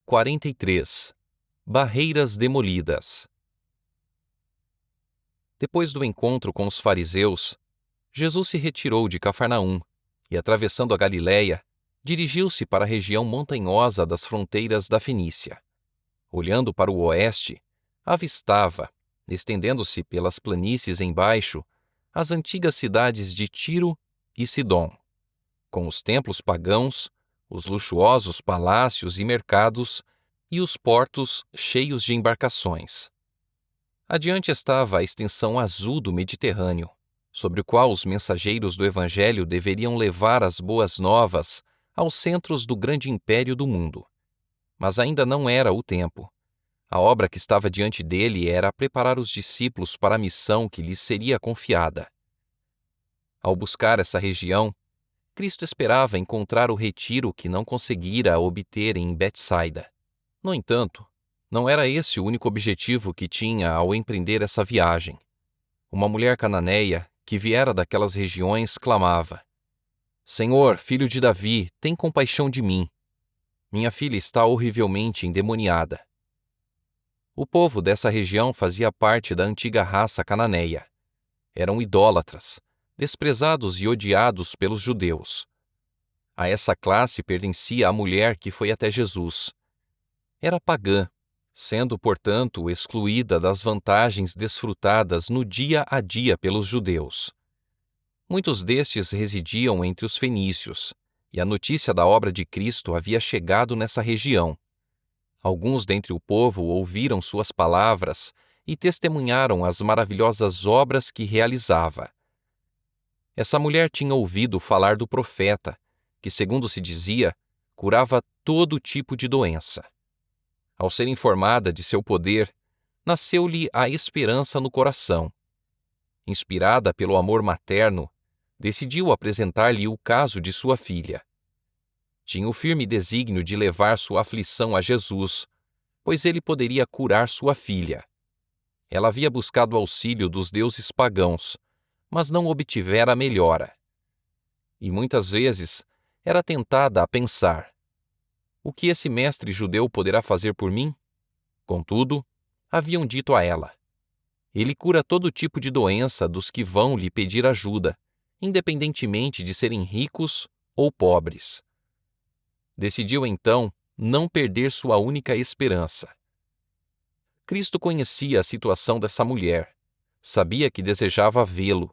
43 Barreiras demolidas. Depois do encontro com os fariseus, Jesus se retirou de Cafarnaum e, atravessando a Galiléia, dirigiu-se para a região montanhosa das fronteiras da Fenícia. Olhando para o oeste, avistava, estendendo-se pelas planícies embaixo, as antigas cidades de Tiro e Sidom, com os templos pagãos, os luxuosos palácios e mercados e os portos cheios de embarcações. Adiante estava a extensão azul do Mediterrâneo, sobre o qual os mensageiros do Evangelho deveriam levar as boas novas aos centros do grande império do mundo. Mas ainda não era o tempo. A obra que estava diante dele era preparar os discípulos para a missão que lhes seria confiada. Ao buscar essa região, Cristo esperava encontrar o retiro que não conseguira obter em Betsaida. No entanto, não era esse o único objetivo que tinha ao empreender essa viagem. Uma mulher cananeia, que viera daquelas regiões, clamava: Senhor, filho de Davi, tem compaixão de mim. Minha filha está horrivelmente endemoniada. O povo dessa região fazia parte da antiga raça cananeia. Eram idólatras, desprezados e odiados pelos judeus. A essa classe pertencia a mulher que foi até Jesus. Era pagã, sendo, portanto, excluída das vantagens desfrutadas no dia a dia pelos judeus. Muitos destes residiam entre os fenícios, e a notícia da obra de Cristo havia chegado nessa região. Alguns dentre o povo ouviram suas palavras e testemunharam as maravilhosas obras que realizava. Essa mulher tinha ouvido falar do profeta, que, segundo se dizia, curava todo tipo de doença. Ao ser informada de seu poder, nasceu-lhe a esperança no coração. Inspirada pelo amor materno, decidiu apresentar-lhe o caso de sua filha. Tinha o firme desígnio de levar sua aflição a Jesus, pois ele poderia curar sua filha. Ela havia buscado auxílio dos deuses pagãos, mas não obtivera melhora. E muitas vezes era tentada a pensar: o que esse mestre judeu poderá fazer por mim? Contudo, haviam dito a ela: ele cura todo tipo de doença dos que vão lhe pedir ajuda, independentemente de serem ricos ou pobres. Decidiu então não perder sua única esperança. Cristo conhecia a situação dessa mulher, sabia que desejava vê-lo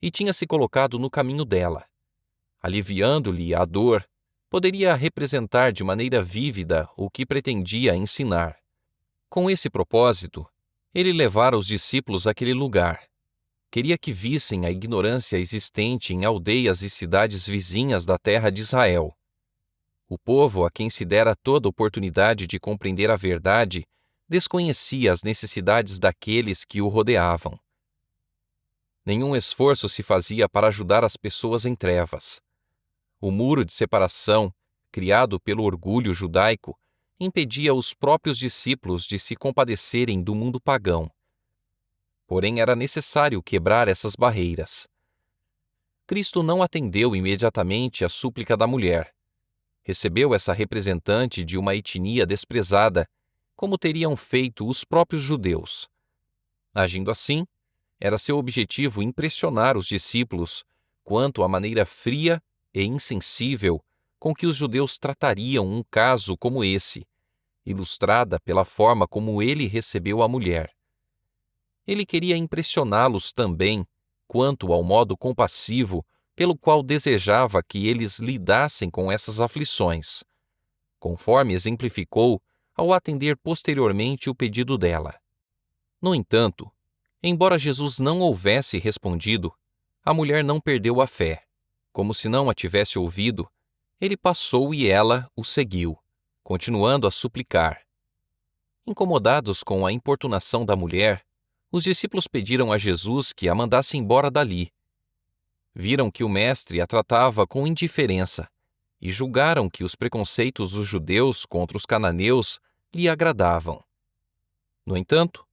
e tinha se colocado no caminho dela. Aliviando-lhe a dor, poderia representar de maneira vívida o que pretendia ensinar. Com esse propósito, ele levara os discípulos àquele lugar. Queria que vissem a ignorância existente em aldeias e cidades vizinhas da terra de Israel. O povo a quem se dera toda oportunidade de compreender a verdade desconhecia as necessidades daqueles que o rodeavam. Nenhum esforço se fazia para ajudar as pessoas em trevas. O muro de separação, criado pelo orgulho judaico, impedia os próprios discípulos de se compadecerem do mundo pagão. Porém, era necessário quebrar essas barreiras. Cristo não atendeu imediatamente à súplica da mulher. Recebeu essa representante de uma etnia desprezada, como teriam feito os próprios judeus. Agindo assim, era seu objetivo impressionar os discípulos quanto à maneira fria e insensível com que os judeus tratariam um caso como esse, ilustrada pela forma como ele recebeu a mulher. Ele queria impressioná-los também quanto ao modo compassivo pelo qual desejava que eles lidassem com essas aflições, conforme exemplificou ao atender posteriormente o pedido dela. No entanto, embora Jesus não houvesse respondido, a mulher não perdeu a fé. Como se não a tivesse ouvido, ele passou e ela o seguiu, continuando a suplicar. Incomodados com a importunação da mulher, os discípulos pediram a Jesus que a mandasse embora dali. Viram que o mestre a tratava com indiferença e julgaram que os preconceitos dos judeus contra os cananeus lhe agradavam. No entanto,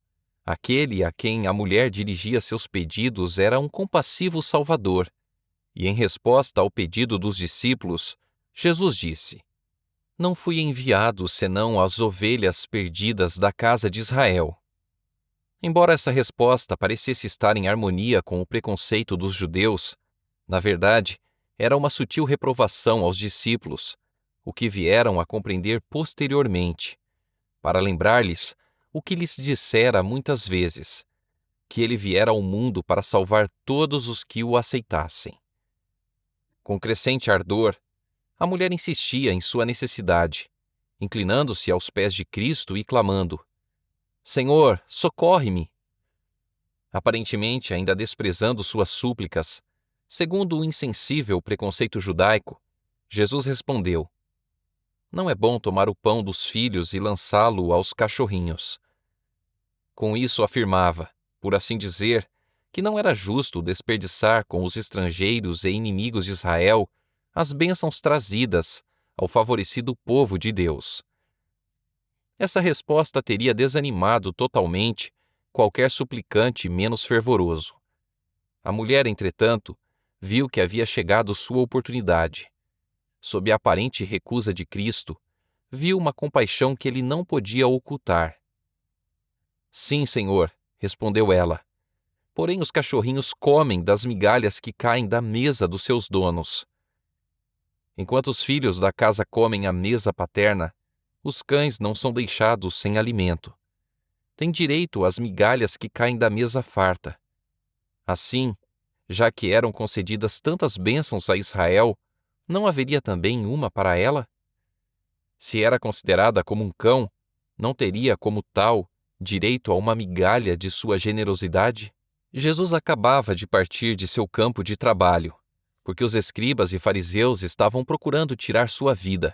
aquele a quem a mulher dirigia seus pedidos era um compassivo Salvador, e em resposta ao pedido dos discípulos, Jesus disse: Não fui enviado senão às ovelhas perdidas da casa de Israel. Embora essa resposta parecesse estar em harmonia com o preconceito dos judeus, na verdade, era uma sutil reprovação aos discípulos, o que vieram a compreender posteriormente, para lembrar-lhes o que lhes dissera muitas vezes, que ele viera ao mundo para salvar todos os que o aceitassem. Com crescente ardor, a mulher insistia em sua necessidade, inclinando-se aos pés de Cristo e clamando: Senhor, socorre-me! Aparentemente ainda desprezando suas súplicas, segundo o insensível preconceito judaico, Jesus respondeu: Não é bom tomar o pão dos filhos e lançá-lo aos cachorrinhos. Com isso afirmava, por assim dizer, que não era justo desperdiçar com os estrangeiros e inimigos de Israel as bênçãos trazidas ao favorecido povo de Deus. Essa resposta teria desanimado totalmente qualquer suplicante menos fervoroso. A mulher, entretanto, viu que havia chegado sua oportunidade. Sob a aparente recusa de Cristo, viu uma compaixão que ele não podia ocultar. Sim, Senhor, respondeu ela. Porém os cachorrinhos comem das migalhas que caem da mesa dos seus donos. Enquanto os filhos da casa comem à mesa paterna, os cães não são deixados sem alimento. Têm direito às migalhas que caem da mesa farta. Assim, já que eram concedidas tantas bênçãos a Israel, não haveria também uma para ela? Se era considerada como um cão, não teria, como tal, direito a uma migalha de sua generosidade? Jesus acabava de partir de seu campo de trabalho, porque os escribas e fariseus estavam procurando tirar sua vida.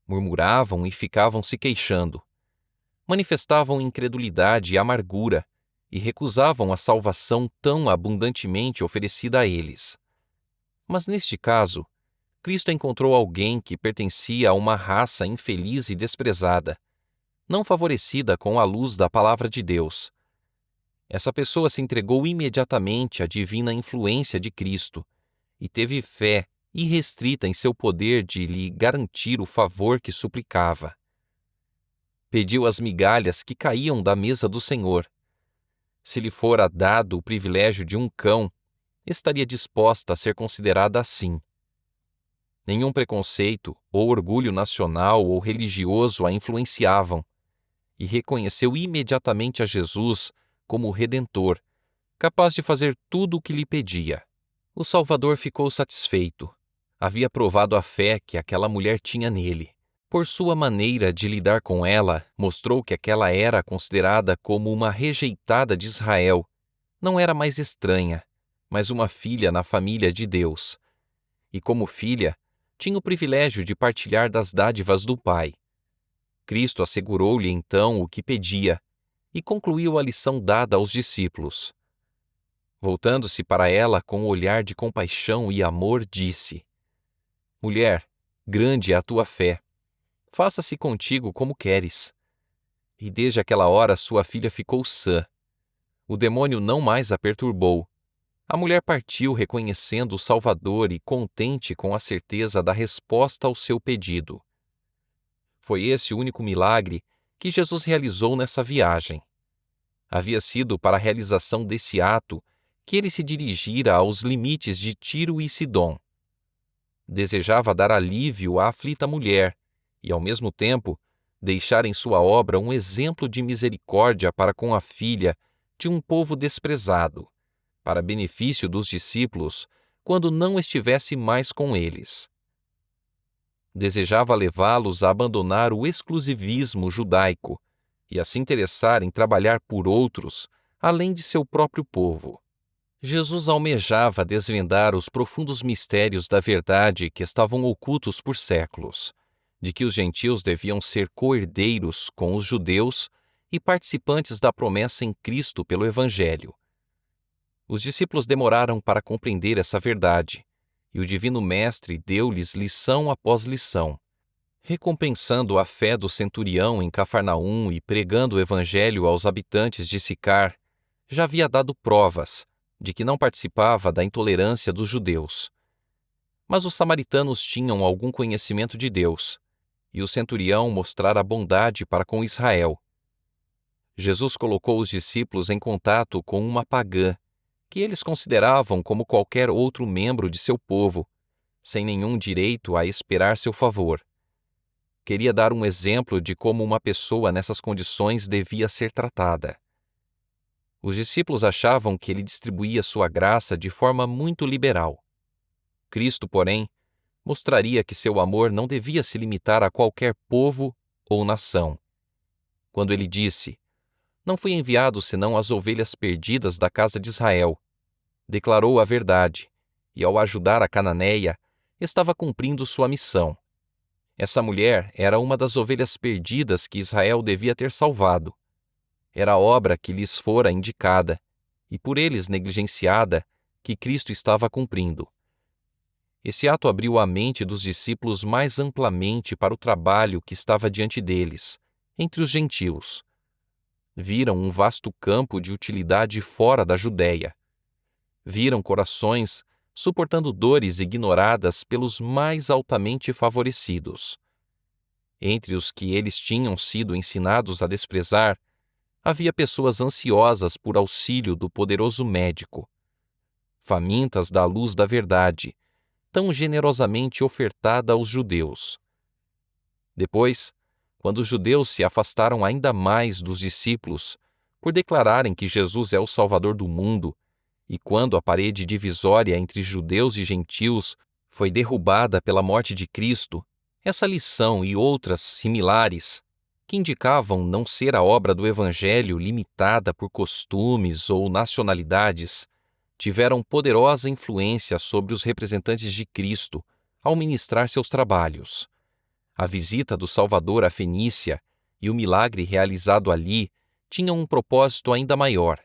Murmuravam e ficavam se queixando. Manifestavam incredulidade e amargura, e recusavam a salvação tão abundantemente oferecida a eles. Mas neste caso, Cristo encontrou alguém que pertencia a uma raça infeliz e desprezada, não favorecida com a luz da palavra de Deus. Essa pessoa se entregou imediatamente à divina influência de Cristo e teve fé irrestrita em seu poder de lhe garantir o favor que suplicava. Pediu as migalhas que caíam da mesa do Senhor. Se lhe fora dado o privilégio de um cão, estaria disposta a ser considerada assim. Nenhum preconceito ou orgulho nacional ou religioso a influenciavam, e reconheceu imediatamente a Jesus como o Redentor, capaz de fazer tudo o que lhe pedia. O Salvador ficou satisfeito. Havia provado a fé que aquela mulher tinha nele. Por sua maneira de lidar com ela, mostrou que aquela era considerada como uma rejeitada de Israel. Não era mais estranha, mas uma filha na família de Deus. E como filha, tinha o privilégio de partilhar das dádivas do Pai. Cristo assegurou-lhe então o que pedia e concluiu a lição dada aos discípulos. Voltando-se para ela com um olhar de compaixão e amor, disse: Mulher, grande é a tua fé. Faça-se contigo como queres. E desde aquela hora sua filha ficou sã. O demônio não mais a perturbou. A mulher partiu reconhecendo o Salvador e contente com a certeza da resposta ao seu pedido. Foi esse o único milagre que Jesus realizou nessa viagem. Havia sido para a realização desse ato que ele se dirigira aos limites de Tiro e Sidom. Desejava dar alívio à aflita mulher e, ao mesmo tempo, deixar em sua obra um exemplo de misericórdia para com a filha de um povo desprezado, para benefício dos discípulos quando não estivesse mais com eles. Desejava levá-los a abandonar o exclusivismo judaico e a se interessar em trabalhar por outros, além de seu próprio povo. Jesus almejava desvendar os profundos mistérios da verdade que estavam ocultos por séculos, de que os gentios deviam ser co-herdeiros com os judeus e participantes da promessa em Cristo pelo Evangelho. Os discípulos demoraram para compreender essa verdade, e o Divino Mestre deu-lhes lição após lição. Recompensando a fé do centurião em Cafarnaum e pregando o Evangelho aos habitantes de Sicar, já havia dado provas de que não participava da intolerância dos judeus. Mas os samaritanos tinham algum conhecimento de Deus, e o centurião mostrara bondade para com Israel. Jesus colocou os discípulos em contato com uma pagã, que eles consideravam como qualquer outro membro de seu povo, sem nenhum direito a esperar seu favor. Queria dar um exemplo de como uma pessoa nessas condições devia ser tratada. Os discípulos achavam que ele distribuía sua graça de forma muito liberal. Cristo, porém, mostraria que seu amor não devia se limitar a qualquer povo ou nação. Quando ele disse: "Não fui enviado senão às ovelhas perdidas da casa de Israel", declarou a verdade, e ao ajudar a cananeia, estava cumprindo sua missão. Essa mulher era uma das ovelhas perdidas que Israel devia ter salvado. Era a obra que lhes fora indicada, e por eles negligenciada, que Cristo estava cumprindo. Esse ato abriu a mente dos discípulos mais amplamente para o trabalho que estava diante deles, entre os gentios. Viram um vasto campo de utilidade fora da Judéia. Viram corações suportando dores ignoradas pelos mais altamente favorecidos. Entre os que eles tinham sido ensinados a desprezar, havia pessoas ansiosas por auxílio do poderoso médico, famintas da luz da verdade, tão generosamente ofertada aos judeus. Depois, quando os judeus se afastaram ainda mais dos discípulos, por declararem que Jesus é o Salvador do mundo, e quando a parede divisória entre judeus e gentios foi derrubada pela morte de Cristo, essa lição e outras similares, que indicavam não ser a obra do Evangelho limitada por costumes ou nacionalidades, tiveram poderosa influência sobre os representantes de Cristo ao ministrar seus trabalhos. A visita do Salvador à Fenícia e o milagre realizado ali tinham um propósito ainda maior.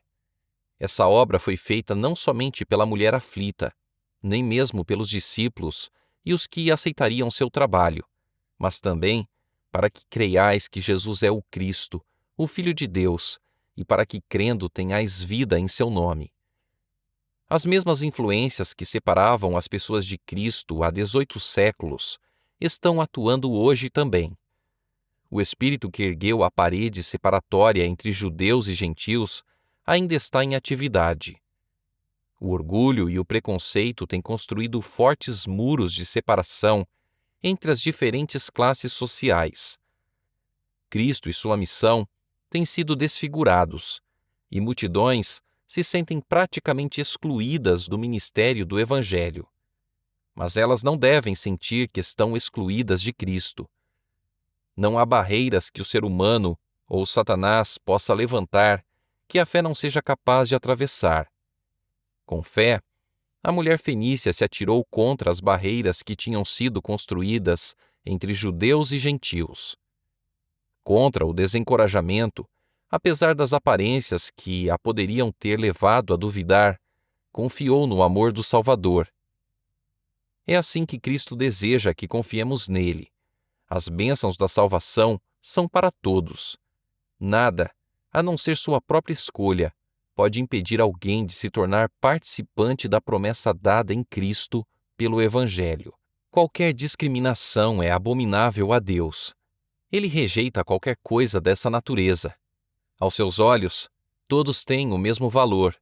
Essa obra foi feita não somente pela mulher aflita, nem mesmo pelos discípulos e os que aceitariam seu trabalho, mas também para que creiais que Jesus é o Cristo, o Filho de Deus, e para que, crendo, tenhais vida em seu nome. As mesmas influências que separavam as pessoas de Cristo há 18 séculos estão atuando hoje também. O espírito que ergueu a parede separatória entre judeus e gentios ainda está em atividade. O orgulho e o preconceito têm construído fortes muros de separação entre as diferentes classes sociais. Cristo e sua missão têm sido desfigurados, e multidões se sentem praticamente excluídas do ministério do Evangelho. Mas elas não devem sentir que estão excluídas de Cristo. Não há barreiras que o ser humano ou Satanás possa levantar que a fé não seja capaz de atravessar. Com fé, a mulher fenícia se atirou contra as barreiras que tinham sido construídas entre judeus e gentios. Contra o desencorajamento, apesar das aparências que a poderiam ter levado a duvidar, confiou no amor do Salvador. É assim que Cristo deseja que confiemos nele. As bênçãos da salvação são para todos. Nada, a não ser sua própria escolha, pode impedir alguém de se tornar participante da promessa dada em Cristo pelo Evangelho. Qualquer discriminação é abominável a Deus. Ele rejeita qualquer coisa dessa natureza. Aos seus olhos, todos têm o mesmo valor.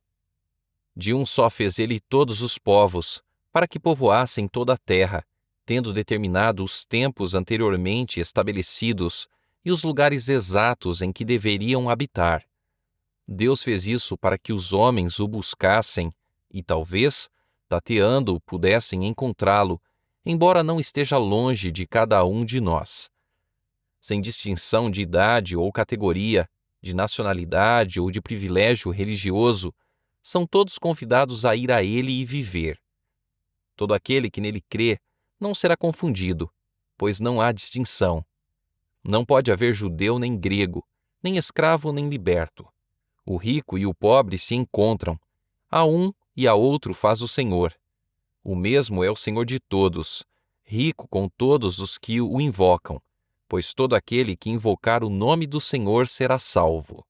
De um só fez ele todos os povos, para que povoassem toda a terra, tendo determinado os tempos anteriormente estabelecidos e os lugares exatos em que deveriam habitar. Deus fez isso para que os homens o buscassem e, talvez, tateando, pudessem encontrá-lo, embora não esteja longe de cada um de nós. Sem distinção de idade ou categoria, de nacionalidade ou de privilégio religioso, são todos convidados a ir a ele e viver. Todo aquele que nele crê não será confundido, pois não há distinção. Não pode haver judeu nem grego, nem escravo nem liberto. O rico e o pobre se encontram. A um e a outro faz o Senhor. O mesmo é o Senhor de todos, rico com todos os que o invocam, pois todo aquele que invocar o nome do Senhor será salvo.